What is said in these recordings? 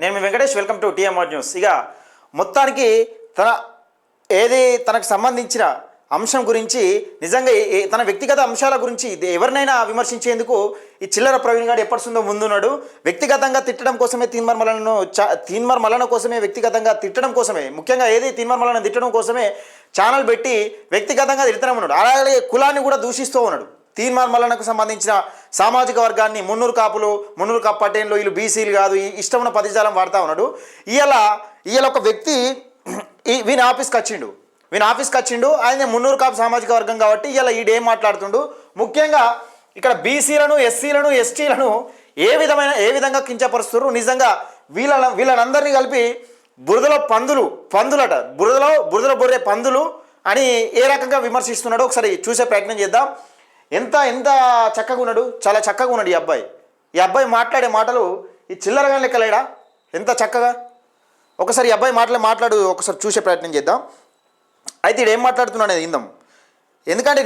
నేను మీ Venkatesh. Welcome to TMR news. ఇక మొత్తానికి తనకు సంబంధించిన అంశం గురించి నిజంగా తన వ్యక్తిగత అంశాల గురించి ఎవరినైనా విమర్శించేందుకు ఈ చిల్లర ప్రవీణ్ గారు ఎప్పటిస్తుందో ముందున్నాడు. వ్యక్తిగతంగా తిట్టడం కోసమే తీన్మార్ మల్లన కోసమే వ్యక్తిగతంగా తిట్టడం కోసమే ముఖ్యంగా తీన్మార్ మల్లన తిట్టడం కోసమే ఛానల్ పెట్టి వ్యక్తిగతంగా తిడుతూనే ఉన్నాడు. అలాగే కులాన్ని కూడా దూషిస్తూ ఉన్నాడు. తీన్మార్ మల్లనకు సంబంధించిన సామాజిక వర్గాన్ని మున్నూరు కాపు పటేన్లు వీళ్ళు బీసీలు కాదు ఇష్టమున్న పదజాలం వాడుతూ ఉన్నాడు. ఇవాళ ఒక వ్యక్తి వీని ఆఫీస్కి వచ్చిండు. ఆయన మున్నూరు కాపు సామాజిక వర్గం కాబట్టి ఇవాళ ఈడేం మాట్లాడుతుండు. ముఖ్యంగా ఇక్కడ బీసీలను ఎస్సీలను ఎస్టీలను ఏ విధంగా కించపరుస్తున్నారు. నిజంగా వీళ్ళనందరినీ కలిపి బురదలో పందులట బురదలో బొర్రే పందులు అని ఏ రకంగా విమర్శిస్తున్నాడో ఒకసారి చూసే ప్రయత్నం చేద్దాం. ఎంత చక్కగా ఉన్నాడు, చాలా చక్కగా ఉన్నాడు ఈ అబ్బాయి మాట్లాడే మాటలు ఈ చిల్లరగా లెక్కలేడా ఎంత చక్కగా. ఒకసారి ఈ అబ్బాయి మాట్లాడు ఒకసారి చూసే ప్రయత్నం చేద్దాం. అయితే ఇడు ఏం మాట్లాడుతున్నాడు అనేది ఇందాం. ఎందుకంటే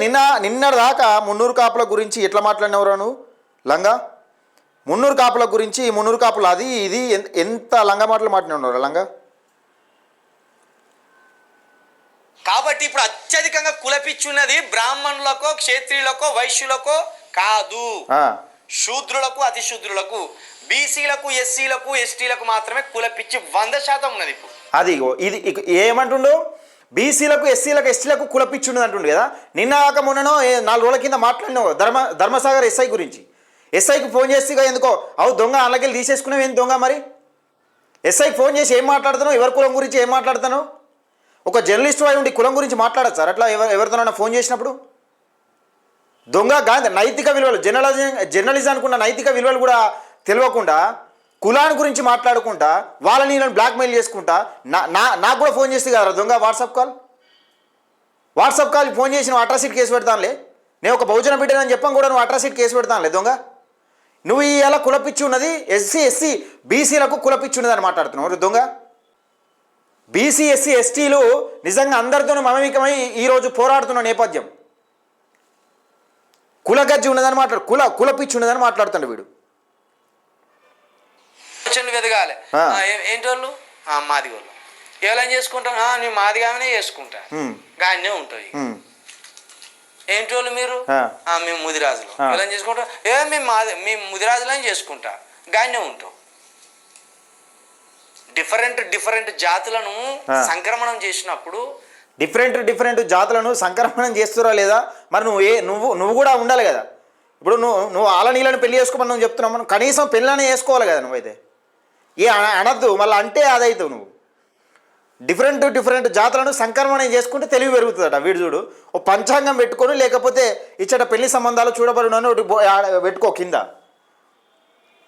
నిన్నటి దాకా మున్నూరు కాపుల గురించి ఎట్లా మాట్లాడినవరా నువ్వు లంగా, మున్నూరు కాపుల గురించి మున్నూరు కాపులు అది ఇది ఎంత లంగా మాటలు మాట్లాడినవరా లంగా. కాబట్టి ఇప్పుడు అత్యధికంగా కులపిచ్చున్నది బ్రాహ్మణులకో క్షేత్రీయులకో వైశ్యులకో కాదు, శూద్రులకు అతిశూద్రులకు బీసీలకు ఎస్సీలకు ఎస్టీలకు మాత్రమే కులపిచ్చి 100% ఉన్నది. ఇప్పుడు అది ఇది ఏమంటుండో బీసీలకు ఎస్సీలకు ఎస్టీలకు కులపిచ్చుండదు అంటుండు కదా. నిన్న కాక మొన్ననో 4 రోజుల కింద మాట్లాడినావు ధర్మసాగర్ ఎస్ఐ గురించి. ఎస్ఐకి ఫోన్ చేసి ఎందుకో దొంగ అలాగెళ్ళి తీసేసుకున్నావు. ఏంటి దొంగ మరి? ఎస్ఐకి ఫోన్ చేసి ఏం మాట్లాడుతున్నావు? ఎవరి కులం గురించి ఏం మాట్లాడుతున్నావు? ఒక జర్నలిస్టు అయి ఉండి కులం గురించి మాట్లాడచ్చు సార్ అట్లా ఎవరితోనైనా ఫోన్ చేసినప్పుడు? దొంగ గాంధీ నైతిక విలువలు జర్నలిజానికి ఉన్న నైతిక విలువలు కూడా తెలియకుండా కులాన్ని గురించి మాట్లాడుకుంటా వాళ్ళని నేను బ్లాక్మెయిల్ చేసుకుంటా నాకు కూడా ఫోన్ చేస్తే కదా దొంగ. వాట్సాప్ కాల్ ఫోన్ చేసి నువ్వు అట్రాసిటీ కేసు పెడతానులే, నేను ఒక బహుజన బిడ్డనని చెప్పాను కూడా నువ్వు అట్రాసిటీ కేసు పెడతానులే దొంగ. నువ్వు ఇలా కులపిచ్చి ఉన్నది ఎస్సీ బీసీలకు కులపిచ్చి ఉన్నది అని మాట్లాడుతున్నావు దొంగ. బీసీ ఎస్సీ ఎస్టీలు నిజంగా అందరితోనూ మమేకమై ఈరోజు పోరాడుతున్న నేపథ్యం. కులగజ్జి ఉన్నదని కులపిచ్చి ఉన్నదని మాట్లాడుతుండే వీడు. ఎదగాలి ఏంటి వాళ్ళు మాది వాళ్ళు ఎవరైనా చేసుకుంటాను నేను మాదిగానే చేసుకుంటా గానే ఉంటుంది. ఏంటి వాళ్ళు మీరు మేము ముదిరాజులు ఎవరైనా చేసుకుంటాం మేము ముదిరాజులని చేసుకుంటా గానే ఉంటాం. డిఫరెంట్ జాతులను సంక్రమణం చేసినప్పుడు డిఫరెంట్ జాతులను సంక్రమణం చేస్తురా లేదా మరి నువ్వు కూడా ఉండాలి కదా. ఇప్పుడు నువ్వు ఆల నీళ్ళని పెళ్లి చేసుకోమని నువ్వు చెప్తున్నావు, మనం కనీసం పెళ్ళనే చేసుకోవాలి కదా. నువ్వైతే అనద్దు మళ్ళీ అంటే అదైతావు. నువ్వు డిఫరెంట్ జాతులను సంక్రమణం చేసుకుంటే తెలివి పెరుగుతుందట. వీడు చూడు ఓ పంచాంగం పెట్టుకొని లేకపోతే ఇచ్చట పెళ్లి సంబంధాలు చూడబడినని ఒకటి పెట్టుకో కింద.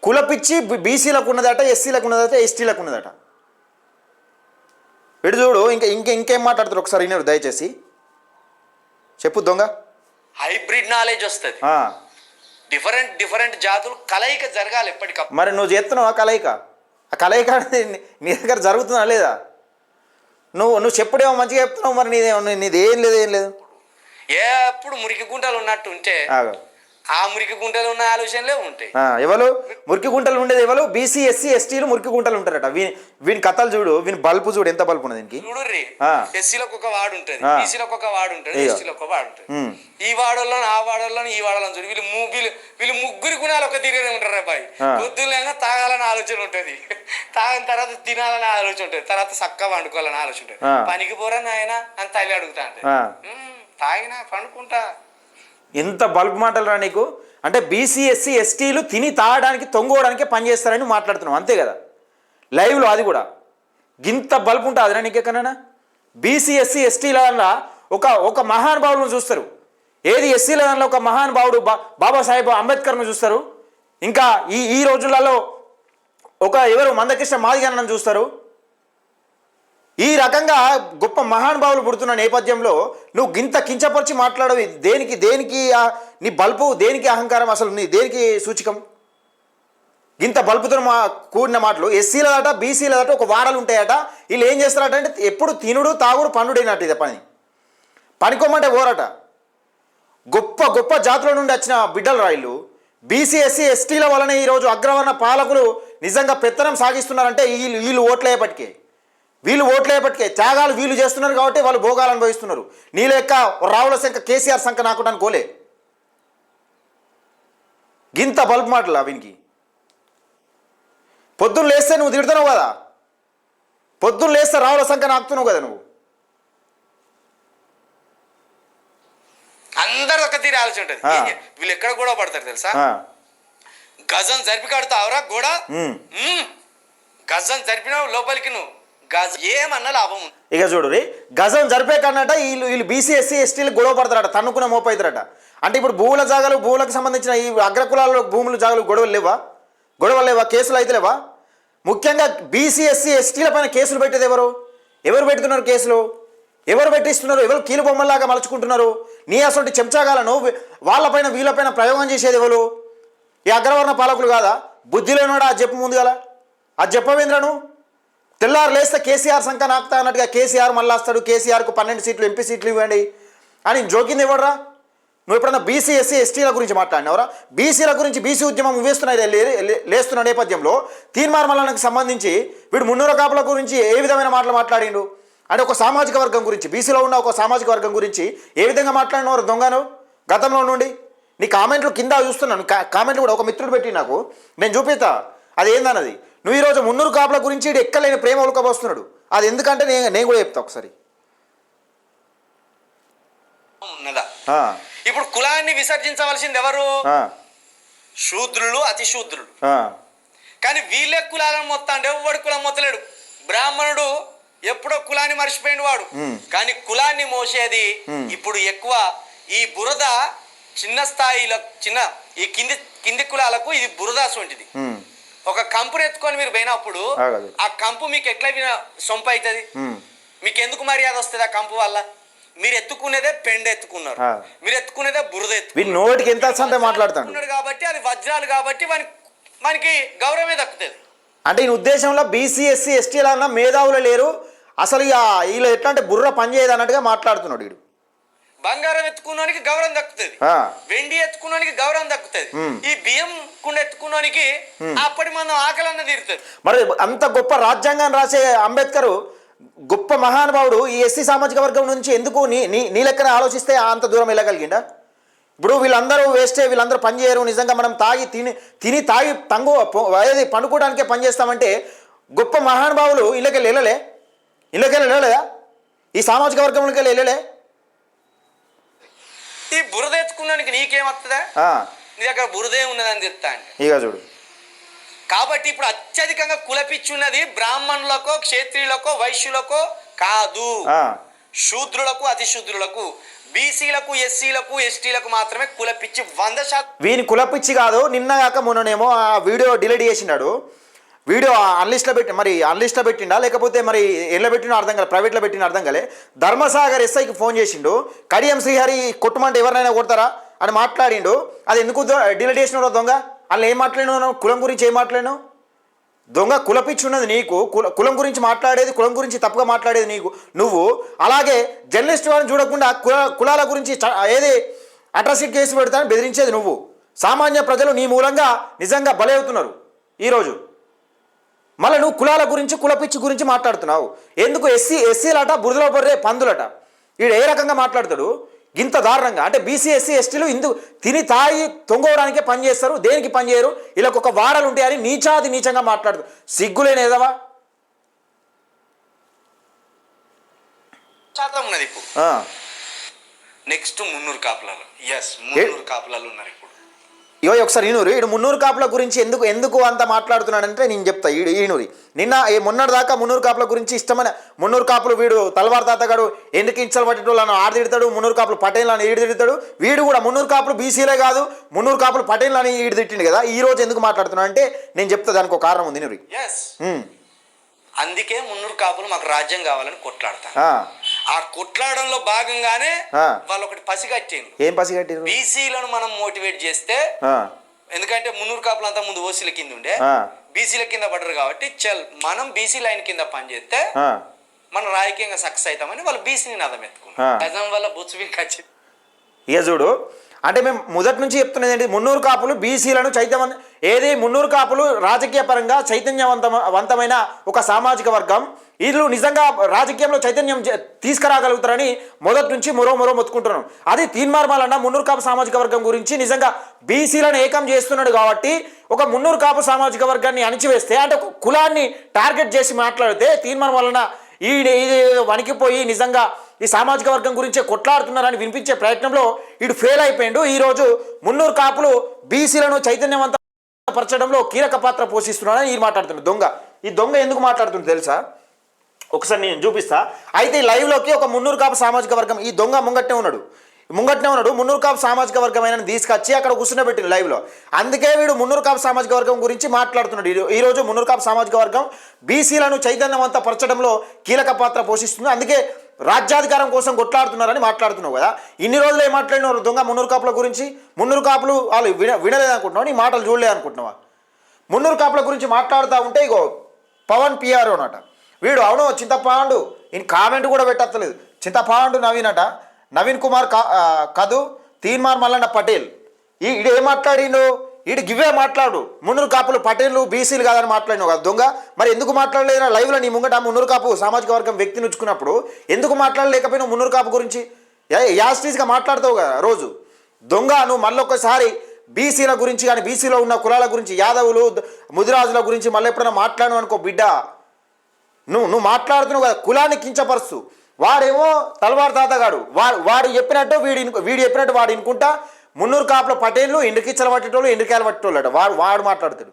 కులపిచ్చి బీసీలకు ఉన్నదట, ఎస్సీలకు ఉన్నదట, ఎస్టీలకు ఉన్నదట. వీడు చూడు ఇంకేం మాట్లాడుతారు ఒకసారి వినరు దయచేసి. చెప్పు దొంగ. హైబ్రిడ్ నాలెడ్జ్ వస్తుంది. డిఫరెంట్ జాతులు కలయిక జరగాలి ఎప్పటికప్పుడు. మరి నువ్వు చేస్తున్నావు ఆ కలయిక నీ దగ్గర జరుగుతుందా లేదా? నువ్వు చెప్పుడేమో మంచిగా చెప్తున్నావు, మరి నీది ఏం లేదు. ఎప్పుడు మురికి గుంటలు ఉన్నట్టు ఉంటే ఆ మురికి గుంటలు ఉన్న ఆలోచనలే ఉంటాయి. ఎవరు మురికి గుంటలు ఉండేది? ఎవరు? బీసీ ఎస్సీ ఎస్టీలు మురికి గుంటలు ఉంటారట. వీని కథలు చూడు, వీని బల్బు చూడు ఎంత బల్బు ఉన్నది దీనికి. చూడుర్రి, ఎస్సీలకు ఒక వాడు ఉంటుంది, బీసీలకు ఒక వాడు ఉంటుంది, ఎస్టీలకు ఒక వాడు ఉంటుంది. ఈ వాడల్లో ఆ వాడల్లో ఈ వాడలో చూడు వీళ్ళు ముగ్గురి గుణాలు ఒక తీరుగానే ఉంటారు. అబ్బాయి పొద్దులేగా తాగాలని ఆలోచన ఉంటుంది, తాగిన తర్వాత తినాలని ఆలోచన ఉంటుంది, తర్వాత చక్కగా వండుకోవాలని ఆలోచన ఉంటుంది. పనికి పోరా నాయన అని తల్లి అడుగుతా అంటే తాగినా పండుకుంటా. ఎంత బల్బ్ మాటలు రా నీకు. అంటే బీసీ ఎస్సీ ఎస్టీలు తిని తాగడానికి తొంగోవడానికే పనిచేస్తారని మాట్లాడుతున్నావు అంతే కదా. లైవ్లో అది కూడా గింత బల్బ్ ఉంటుంది అదిరా నీకెక్కడైనా. బీసీ ఎస్సీ ఎస్టీల దానిలో ఒక మహానుభావులను చూస్తారు. ఎస్సీల దానిలో ఒక మహానుభావుడు బాబాసాహెబ్ అంబేద్కర్ను చూస్తారు. ఇంకా ఈ రోజులలో ఎవరు మందకృష్ణ మాదిగన్నను చూస్తారు. ఈ రకంగా గొప్ప మహానుభావులు పుడుతున్న నేపథ్యంలో నువ్వు గింత కించపరిచి మాట్లాడవు. దేనికి నీ బల్బు దేనికి అహంకారం? అసలు నీ దేనికి సూచికం? గింత బల్బుతో కూడిన మాటలు. ఎస్సీలదట బీసీలదట ఒక వాడలు ఉంటాయట. వీళ్ళు ఏం చేస్తారట అంటే ఎప్పుడు తినుడు తాగుడు పండుడైనట్టు ఇదే పనికోమంటే ఓరట. గొప్ప జాతుల నుండి వచ్చిన బిడ్డలు రాయిలు బీసీ ఎస్సీ ఎస్టీల వలన ఈరోజు అగ్రవర్ణ పాలకులు నిజంగా పెత్తనం సాగిస్తున్నారంటే వీళ్ళు ఓట్లేపటికే త్యాగాలు వీళ్ళు చేస్తున్నారు కాబట్టి వాళ్ళు భోగాలు అనుభవిస్తున్నారు. నీ లెక్క రావుల శంక కేసీఆర్ సంఖ నాకు అనుకోలే గింత బల్బ్ మాటలా వీనికి. పొద్దున్న లేస్తే నువ్వు తిడుతున్నావు కదా, పొద్దున్న లేస్తే రావుల సంఖ నాకుతున్నావు కదా నువ్వు. అందరు ఒక తీరు ఆలోచన ఉంటుంది. వీళ్ళు ఎక్కడ గొడవ పడతారు తెలుసా? గజం జరిపి కడతావురా గోడ, గజం జరిపినావు లోపలికి నువ్వు గజం ఏమన్నా లాభం. ఇక చూడు రీ గజం జరిపే కన్నట వీళ్ళు బీసీ ఎస్సీ ఎస్టీలు గొడవ పడతారట, తన్నుకున్న మోపవుతారట. అంటే ఇప్పుడు భూములకు సంబంధించిన ఈ అగ్రకులాల్లో భూములు జాగాలు గొడవలు లేవా? కేసులు అయితే లేవా? ముఖ్యంగా బీసీ ఎస్సీ ఎస్టీల పైన కేసులు పెట్టేది ఎవరు పెడుతున్నారు కేసులు? ఎవరు పెట్టిస్తున్నారు? ఎవరు కీలు బొమ్మల్లాగా మలుచుకుంటున్నారు? నీ అసలు చెంచాగాలను వాళ్ళపైన వీళ్ళపైన ప్రయోగం చేసేది ఎవరు? ఈ అగ్రవర్ణ పాలకులు కాదా? బుద్ధి లేనివాడా? అది చెప్పు ముందు కదా, అది చెప్పవేంద్రను. తెల్లారు లేస్తే కేసీఆర్ సంఖ నాకుతా అన్నట్టుగా కేసీఆర్ మళ్ళీ వస్తాడు, కేసీఆర్కు 12 సీట్లు ఎంపీ సీట్లు ఇవ్వండి అని జోకింది ఎవడరా? నువ్వు ఎప్పుడన్నా బీసీ ఎస్సీ ఎస్టీల గురించి మాట్లాడినవరా? బీసీల గురించి బీసీ ఉద్యమం లేస్తున్న నేపథ్యంలో తీన్మార్మలకు సంబంధించి వీడు మున్నూరు కాపుల గురించి ఏ విధమైన మాటలు మాట్లాడిండు అంటే ఒక సామాజిక వర్గం గురించి, బీసీలో ఉన్న ఒక సామాజిక వర్గం గురించి ఏ విధంగా మాట్లాడినవారు దొంగను గతంలో నుండి? నీ కామెంట్లు కింద చూస్తున్నాను, కామెంట్లు కూడా ఒక మిత్రుడు పెట్టి నాకు, నేను చూపిస్తా అది ఏందన్నది. నువ్వు ఈరోజు మున్నూరు కాపుల గురించి ఎక్కలేని ప్రేమ ఉలకబోస్తున్నాడు. అది ఎందుకంటే నేను కూడా చెప్తా ఒకసారి. ఇప్పుడు కులాన్ని విసర్జించవలసింది ఎవరు? శూద్రులు, అతి శూద్రులు. కానీ వీళ్ళే కులాలను మొత్తం అంటే ఎవడు కులం మొత్తలేడు. బ్రాహ్మణుడు ఎప్పుడో కులాన్ని మర్చిపోయింది వాడు, కానీ కులాన్ని మోసేది ఇప్పుడు ఎక్కువ. ఈ బురద చిన్న స్థాయిలో ఈ కింది కులాలకు ఇది బురద వంటిది. ఒక కంపుని ఎత్తుకొని మీరు పోయినప్పుడు ఆ కంపు మీకు ఎట్లా సొంప అవుతుంది? మీకు ఎందుకు మర్యాద వస్తుంది ఆ కంపు వల్ల? మీరు ఎత్తుకునేదే పెండ ఎత్తుకున్నారు, మీరు ఎత్తుకునేదే బురద మాట్లాడుతున్నాడు కాబట్టి అది వజ్రాలు కాబట్టి మనకి గౌరవమే దక్కుతుంది. అంటే ఈ ఉద్దేశంలో బీసీ ఎస్సీ ఎస్టీల అన్న మేధావులు లేరు అసలు, వీళ్ళు ఎట్లా అంటే బుర్ర పనిచేయదు అన్నట్టుగా మాట్లాడుతున్నాడు వీడు. బంగారం ఎత్తుకున్నానికి గౌరవం దక్కుతుంది, వెండి ఎత్తుకున్నానికి గౌరవం దక్కుతుంది, ఈ బియ్యం కుండ ఎత్తుకున్నానికి అప్పటి మనం ఆకలి అన్న తీరుతుంది. మరి అంత గొప్ప రాజ్యాంగాన్ని రాసే అంబేద్కర్ గొప్ప మహానుభావుడు ఈ ఎస్సీ సామాజిక వర్గం నుంచి ఎందుకు నీ లెక్కన ఆలోచిస్తే అంత దూరం వెళ్ళగలిగిండా? ఇప్పుడు వీళ్ళందరూ వేస్టే, వీళ్ళందరూ పని చేయరు. నిజంగా మనం తిని తాగి ఏది పండుకోవడానికే పని చేస్తామంటే గొప్ప మహానుభావులు ఇళ్ళకెళ్ళి వెళ్ళలేదా? ఈ సామాజిక వర్గంలోకి వెళ్ళలే? ఈ బురద ఎత్తుకున్నానికి నీకేమవుతుందా? నీ దగ్గర బురదే ఉన్నదని చెప్తా అంటే ఇక చూడు. కాబట్టి ఇప్పుడు అత్యధికంగా కులపిచ్చి ఉన్నది బ్రాహ్మణులకో, క్షేత్రీయులకో, వైశ్యులకో కాదు, శూద్రులకు, అతి శూద్రులకు, బీసీలకు, ఎస్సీలకు, ఎస్టీలకు మాత్రమే కులపిచ్చి 100%. వీని కులపిచ్చి కాదు. నిన్నగాక మొన్ననేమో ఆ వీడియో డిలీట్ చేసినాడు. వీడియో అన్లిస్ట్లో పెట్టిండా లేకపోతే మరి ఎల్లో పెట్టినా అర్థం కాలే, ప్రైవేట్లో పెట్టిన అర్థం కాలే. ధర్మసాగర్ ఎస్ఐకి ఫోన్ చేసిండు, కడియం శ్రీహరి కొట్టమంటే ఎవరినైనా కొడతారా అని మాట్లాడిండు. అది ఎందుకు డిలీట్ చేసినావు దొంగ? అలా ఏం మాట్లాడినావు? కులం గురించి ఏం మాట్లాడినావు? దొంగ కులపిచ్చి ఉన్నది నీకు, కులం గురించి మాట్లాడేది, కులం గురించి తప్పుగా మాట్లాడేది నీకు. నువ్వు అలాగే జర్నలిస్ట్ వారిని చూడకుండా కులాల గురించి ఏది అట్రాసిటీ కేసు పెడతానని బెదిరించేది నువ్వు. సామాన్య ప్రజలు నీ మూలంగా నిజంగా బలవుతున్నారు ఈరోజు. మళ్ళీ నువ్వు కులాల గురించి, కులపిచ్చి గురించి మాట్లాడుతున్నావు ఎందుకు? ఎస్సీలట బురదలో బొర్రే పందులట. వీడు ఏ రకంగా మాట్లాడతాడు ఇంత దారుణంగా? అంటే బీసీ ఎస్సీ ఎస్టీలు ఇందుకు తిని తాగి తొంగవడానికే పని చేస్తారు, దేనికి పని చేయరు, వీళ్ళకి ఒక వారాలు ఉంటాయని నీచంగా మాట్లాడుతారు. సిగ్గులేనేదవా? ఉన్నది ఇప్పుడు నెక్స్ట్ మున్నూరు కాపులాలు. మున్నూరు కాపులాలు ఉన్నారు ఇప్పుడు. ఒకసారి ఈడు మున్నూరు కాపుల గురించి ఎందుకు అంత మాట్లాడుతున్నాడంటే నేను చెప్తా. ఈనూరి నిన్న మొన్నటి దాకా మున్నూరు కాపుల గురించి ఇష్టమైన మున్నూరు కాపులు వీడు తలవార్ తాతగాడు ఎందుకు ఇచ్చలు పట్టేటోళ్ళను ఆడ తిడతాడు, మున్నూరు కాపులు పటేళ్ళని ఈడు తిడతాడు. వీడు కూడా మున్నూరు కాపులు బీసీలే కాదు, మున్నూరు కాపులు పటేళ్ళని ఈడు తిట్టిండు కదా. ఈ రోజు ఎందుకు మాట్లాడుతున్నాడు అంటే నేను చెప్తా, దానికి ఒక కారణం ఉంది. నూరి అందుకే మున్నూరు కాపులు మాకు రాజ్యం కావాలని కొట్లాడతారు. ఆ కొట్లాడంలో భాగంగానే వాళ్ళు ఒకటి పసిగట్టిండ్రు. ఏం పసిగట్టిండ్రు? బీసీలను మనం మోటివేట్ చేస్తే, ఎందుకంటే మున్నూరు కాపులు అంతా ముందు ఓసీల కింద ఉండే, బీసీల కింద పడరు కాబట్టి మనం బీసీ లైన్ కింద పనిచేస్తే మనం రాజకీయంగా సక్సెస్ అవుతామని వాళ్ళు బీసీని నదం ఎత్తుకున్నారు. గజం వల్ల బొచ్చు ఖచ్చితంగా. ఇక చూడు, అంటే మేము మొదటి నుంచి చెప్తున్నది ఏంటి, మున్నూరు కాపులు బీసీలను ఏది మున్నూరు కాపులు రాజకీయ పరంగా చైతన్యవంతమైన ఒక సామాజిక వర్గం. వీళ్ళు నిజంగా రాజకీయంలో చైతన్యం తీసుకురాగలుగుతారని మొదటి నుంచి మరో మొత్తుకుంటున్నాం. అది తీన్మార్ మల్లన్న మున్నూరు కాపు సామాజిక వర్గం గురించి నిజంగా బీసీలను ఏకం చేస్తున్నాడు కాబట్టి, ఒక మున్నూరు కాపు సామాజిక వర్గాన్ని అణిచివేస్తే అంటే ఒక కులాన్ని టార్గెట్ చేసి మాట్లాడితే తీన్మార్ మల్లన్న ఇది వణికిపోయి నిజంగా ఈ సామాజిక వర్గం గురించే కొట్లాడుతున్నారని వినిపించే ప్రయత్నంలో వీడు ఫెయిల్ అయిపోయిండు. ఈరోజు మున్నూరు కాపులు బీసీలను చైతన్యవంతపరచడంలో కీలక పాత్ర పోషిస్తున్నారని ఈ మాట్లాడుతున్నాడు. ఈ దొంగ ఎందుకు మాట్లాడుతుంది తెలుసా? ఒకసారి నేను చూపిస్తా. అయితే ఈ లైవ్లోకి ఒక మున్నూరు కాపు సామాజిక వర్గం ఈ దొంగ ముంగట్నే ఉన్నాడు. మున్నూరు కాపు సామాజిక వర్గం తీసుకొచ్చి అక్కడ కూర్చుండబెట్టింది లైవ్లో. అందుకే వీడు మున్నూరు కాపు సామాజిక వర్గం గురించి మాట్లాడుతున్నాడు. ఈరోజు మున్నూరు కాపు సామాజిక వర్గం బీసీలను చైతన్యవంతపరచడంలో కీలక పాత్ర పోషిస్తుంది, అందుకే రాజ్యాధికారం కోసం కొట్లాడుతున్నారని మాట్లాడుతున్నావు కదా. ఇన్ని రోజులు ఏం మాట్లాడినారు దొంగ మున్నూరు కాపుల గురించి? మున్నూరు కాపులు వాళ్ళు వినలేదనుకుంటున్నావు, నీ మాటలు చూడలేదనుకుంటున్నావా? మున్నూరు కాపుల గురించి మాట్లాడుతూ ఉంటే ఇగో పవన్ పిఆర్ అనట వీడు, అవును చింతపాండు, ఈయన కామెంట్ కూడా పెట్టలేదు. చింతపాండు నవీన్ కుమార్ కదు తీన్మార్ మల్లన్న పటేల్ ఈడు ఏం మాట్లాడిండు? ఈడు గివే మాట్లాడు, మున్నూరు కాపులు పటేళ్ళు బీసీలు కాదని మాట్లాడినావు కదా దొంగ. మరి ఎందుకు మాట్లాడలేదా లైవ్లో నీ ముంగట మున్నూరు కాపు సామాజిక వర్గం వ్యక్తిని ఉంచుకున్నప్పుడు ఎందుకు మాట్లాడలేకపోయినావు మున్నూరు కాపు గురించి? యాస్టీస్గా మాట్లాడతావు కదా రోజు. దొంగ నువ్వు మళ్ళొక్కసారి బీసీల గురించి కానీ బీసీలో ఉన్న కులాల గురించి యాదవులు ముదిరాజుల గురించి మళ్ళీ ఎప్పుడైనా మాట్లాడను అనుకో బిడ్డ, నువ్వు మాట్లాడుతున్నావు కదా కులాన్ని కించపరుస్తూ. వాడేమో తలవారు తాతగాడు, వాడు చెప్పినట్టు వీడు చెప్పినట్టు వాడు ఇనుకుంటా మున్నూరు కాపుల పటేళ్ళు ఎండ్రికిచ్చలు పట్టేటోళ్ళు ఎండ్రికాయలు పట్టేటోళ్ళు వాడు మాట్లాడతాడు.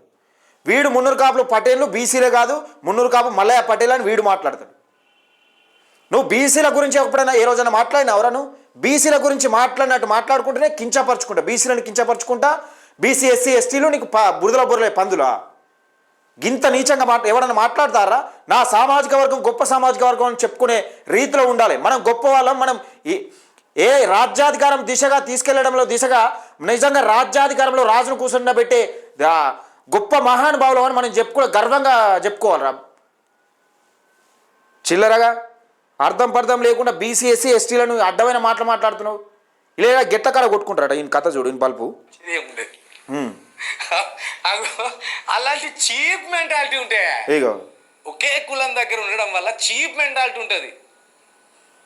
వీడు మున్నూరు కాపులు పటేళ్ళు బీసీలే కాదు మున్నూరు కాపు మల్లయ్య పటేల్ అని వీడు మాట్లాడతాడు. నువ్వు బీసీల గురించి ఎప్పుడైనా ఏ రోజైనా మాట్లాడినావురా? నువ్వు బీసీల గురించి మాట్లాడుకుంటేనే కించపరచుకుంటా, బీసీలను కించపరచుకుంటా. బీసీ ఎస్సీ ఎస్టీలు నీకు బురదలే పందులా? గింత నీచంగా ఎవడన్నా మాట్లాడతారా? నా సామాజిక వర్గం గొప్ప సామాజిక వర్గం అని చెప్పుకునే రీతిలో ఉండాలి. మనం గొప్ప వాళ్ళం, మనం ఏ రాజ్యాధికారం దిశగా దిశగా నిజంగా రాజ్యాధికారంలో రాజును కూర్చుండబెట్టే గొప్ప మహానుభావులు అని మనం గర్వంగా చెప్పుకోవాలరా. చిల్లరగా అర్థం లేకుండా బీసీ ఎస్సీ ఎస్టీలను అడ్డమైన మాటలు మాట్లాడుతున్నావు. ఇలా గెట్టకాడ కొట్టుకుంటారట ఈయన కథ చూడు, ఈయన పలుపు. అలాంటి చీప్ మెంటాలిటీ ఉంటే ఒకే కులం దగ్గర ఉండడం వల్ల చీప్ మెంటాలిటీ ఉంటుంది.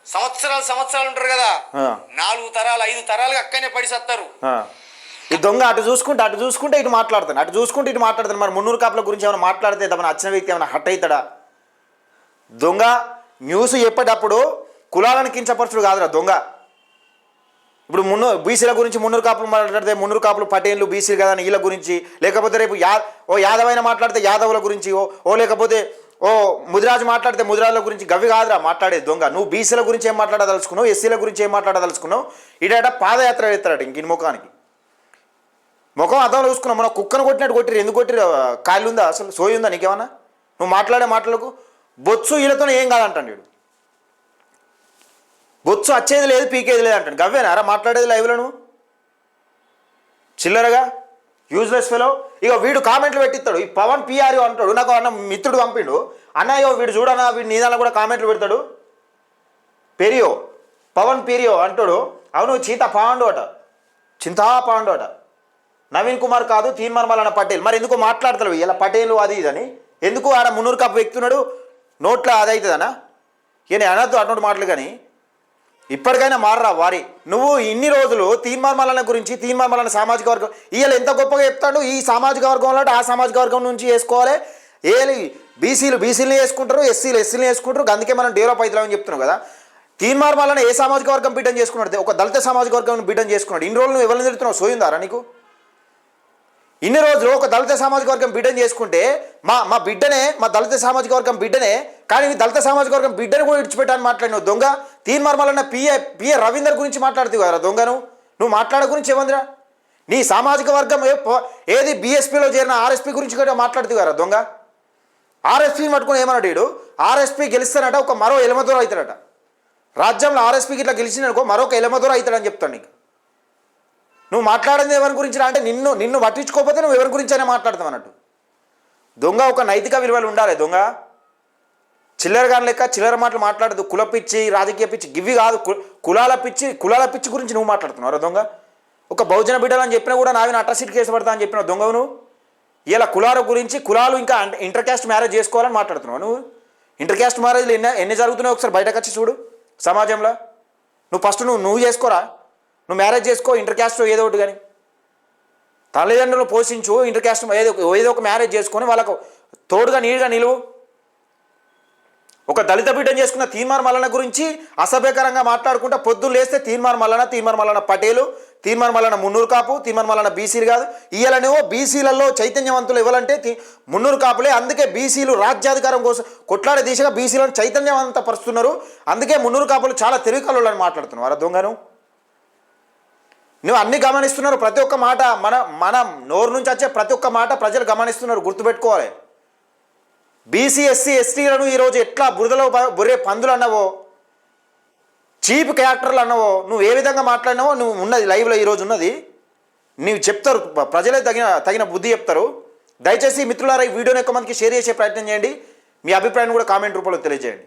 సంవత్సరాలు ఉంటారు కదా, 4 తరాలు 5 తరాలుగా అక్కనే పడి సత్తారు. ఈ దొంగ అటు చూసుకుంటే ఇటు మాట్లాడతాను. మరి మున్నూరు కాపుల గురించి ఏమైనా మాట్లాడితే తమను వచ్చిన వ్యక్తి ఏమైనా హట్ అవుతాడా? దొంగ న్యూస్ చెప్పేటప్పుడు కులాలను కించపరచుడు కాదురా దొంగ. ఇప్పుడు బీసీల గురించి మున్నూరు కాపులు మాట్లాడితే మున్నూరు కాపులు పటేళ్ళు బీసీలు కదా వీళ్ళ గురించి, లేకపోతే రేపు యాదవైన మాట్లాడితే యాదవుల గురించి, లేకపోతే ముదిరాజు మాట్లాడితే ముదిరాజుల గురించి గవి కాదురా మాట్లాడేది దొంగ. నువ్వు బీసీల గురించి ఏం మాట్లాడదలుచుకున్నావు, ఎస్సీల గురించి ఏం మాట్లాడదలుచుకున్నావు? ఇట పాదయాత్ర ఎత్తారట ఇంక ముఖానికి. ముఖం అర్థంలో చూసుకున్నావు. మన కుక్కను కొట్టిరు, ఎందుకు కొట్టిరు? కాళ్ళు ఉందా అసలు? సోయి ఉందా నీకేమన్నా? నువ్వు మాట్లాడే మాటలకు బొత్సు వీళ్ళతో ఏం కాదంటాడు వీడు. బొత్సు వచ్చేది లేదు పీకేది లేదు అంటాడు. గవ్వేనారా మాట్లాడేది లైవ్లో నువ్వు? చిల్లరగా యూజ్లెస్ ఫెలో. ఇక వీడు కామెంట్లు పెట్టిస్తాడు. ఈ పవన్ పిఆర్ అంటాడు, నాకు అన్న మిత్రుడు పంపిండు, అన్నయ్యో వీడు చూడన్నా వీడు నీదాలో కూడా కామెంట్లు పెడతాడు. పవన్ పెరియో అంటాడు. అవును చింతాపాండు అట నవీన్ కుమార్ కాదు తీన్మార్ మల్లన్న పటేల్. మరి ఎందుకు మాట్లాడతాడు ఇలా పటేలు అది ఇదని? ఎందుకు ఆడ మున్నూరు కాపు వ్యక్తున్నాడు నోట్లో అది అవుతుందనా? ఈయన అనద్దు అటువంటి మాటలు. కానీ ఇప్పటికైనా మారరా వారి. నువ్వు ఇన్ని రోజులు తీన్మార్ మల్లన్న గురించి తీన్మార్ మల్లన్న సామాజిక వర్గం ఇవాళ ఎంత గొప్పగా చెప్తాడు. ఈ సామాజిక వర్గంలో ఆ సామాజిక వర్గం నుంచి వేసుకోవాలి. బీసీలు వేసుకుంటారు, ఎస్సీలు వేసుకుంటారు. అందుకే మనం డెవలప్ అవుతామని చెప్తున్నావు కదా. తీన్మార్ మల్లన్న ఏ సామాజిక వర్గం బిడ్డను చేసుకున్నాడు? ఒక దళిత సామాజిక వర్గం బిడ్డను చేసుకున్నాడు. ఇన్ని రోజులు నువ్వు ఎవరిని తిడుతున్నావు? సోయిందారా నీకు? ఇన్ని రోజులు ఒక దళిత సామాజిక వర్గం బిడ్డను చేసుకుంటే మా బిడ్డనే, మా దళిత సామాజిక వర్గం బిడ్డనే, కానీ దళిత సామాజిక వర్గం బిడ్డను కూడా విడిచిపెట్టాలని మాట్లాడినావు దొంగ. తీన్మార్ మల్లన్న పిఏ రవీందర్ గురించి మాట్లాడుతావు కదా దొంగ. నువ్వు మాట్లాడే గురించి ఏమందిరా? నీ సామాజిక వర్గం ఏది బీఎస్పీలో చేరిన ఆర్ఎస్పీ గురించి కూడా మాట్లాడుతావు కదా దొంగ. ఆర్ఎస్పీని పట్టుకుని ఏమన్నాడు వీడు? ఆర్ఎస్పీ గెలుస్తానట ఒక మరో ఎలమదూర అవుతాడట. రాజ్యంలో ఆర్ఎస్పీకి ఇట్లా గెలిచిననుకో మరొక ఎలమదూర అవుతాడని చెప్తాను నీకు. నువ్వు మాట్లాడింది ఎవరి గురించి అంటే నిన్ను పట్టించుకోకపోతే నువ్వు ఎవరి గురించి అయినా మాట్లాడతావు అన్నట్టు. దొంగ ఒక నైతిక విలువలు ఉండాలి దొంగ. చిల్లరగాని లెక్క చిల్లర మాటలు మాట్లాడదు. కుల పిచ్చి రాజకీయ పిచ్చి గివి కాదు, కులాల పిచ్చి గురించి నువ్వు మాట్లాడుతున్నావు దొంగ. ఒక బహుజన బిడ్డలు అని చెప్పినా కూడా నావిన అట్రాసిటీ కేసు పడతా అని చెప్పిన దొంగవు నువ్వు. ఇలా కులాల గురించి కులాలు ఇంకా ఇంటర్ క్యాస్ట్ మ్యారేజ్ చేసుకోవాలని మాట్లాడుతున్నావు నువ్వు. ఇంటర్ క్యాస్ట్ మ్యారేజ్లు ఎన్ని జరుగుతున్నావు ఒకసారి బయటకు వచ్చి చూడు సమాజంలో. నువ్వు ఫస్ట్ నువ్వు చేసుకోరా, నువ్వు మ్యారేజ్ చేసుకో ఇంటర్ క్యాస్ట్ ఏదో ఒకటి. కానీ తల్లిదండ్రులు పోషించు, ఇంటర్ క్యాస్ట్ ఏదో ఒక మ్యారేజ్ చేసుకొని వాళ్ళకు తోడుగా నీడుగా నిలువు. ఒక దళిత బిడ్డను చేసుకున్న తీన్మార్ మల్లన్న గురించి అసభ్యకరంగా మాట్లాడుకుంటా పొద్దున్న లేస్తే తీన్మార్ మల్లన్న పటేలు, తీన్మార్ మల్లన్న మున్నూరు కాపు, తీన్మార్ మల్లన్న బీసీలు కాదు. ఇయ్యాలనేవో బీసీలలో చైతన్యవంతులు ఇవ్వాలంటే మున్నూరు కాపులే. అందుకే బీసీలు రాజ్యాధికారం కోసం కొట్లాడే దిశగా బీసీలను చైతన్యవంతపరుస్తున్నారు. అందుకే మున్నూరు కాపులు చాలా తెలివికల్లోని మాట్లాడుతున్నారు. దొంగను నువ్వు అన్ని గమనిస్తున్నారు. ప్రతి ఒక్క మాట మన నోరు నుంచి వచ్చే ప్రతి ఒక్క మాట ప్రజలు గమనిస్తున్నారు, గుర్తుపెట్టుకోవాలి. బీసీ ఎస్సీ ఎస్టీలను ఈరోజు ఎట్లా బురదలో బుర్రే పందులు అన్నావో, చీప్ క్యారెక్టర్లు అన్నావో, నువ్వు ఏ విధంగా మాట్లాడినావో నువ్వు ఉన్నది లైవ్లో ఈరోజు ఉన్నది. నీవు చెప్తారు, ప్రజలే తగిన బుద్ధి చెప్తారు. దయచేసి మిత్రులారా ఈ వీడియోని ఎక్కువ మందికి షేర్ చేసే ప్రయత్నం చేయండి. మీ అభిప్రాయాన్ని కూడా కామెంట్ రూపంలో తెలియజేయండి.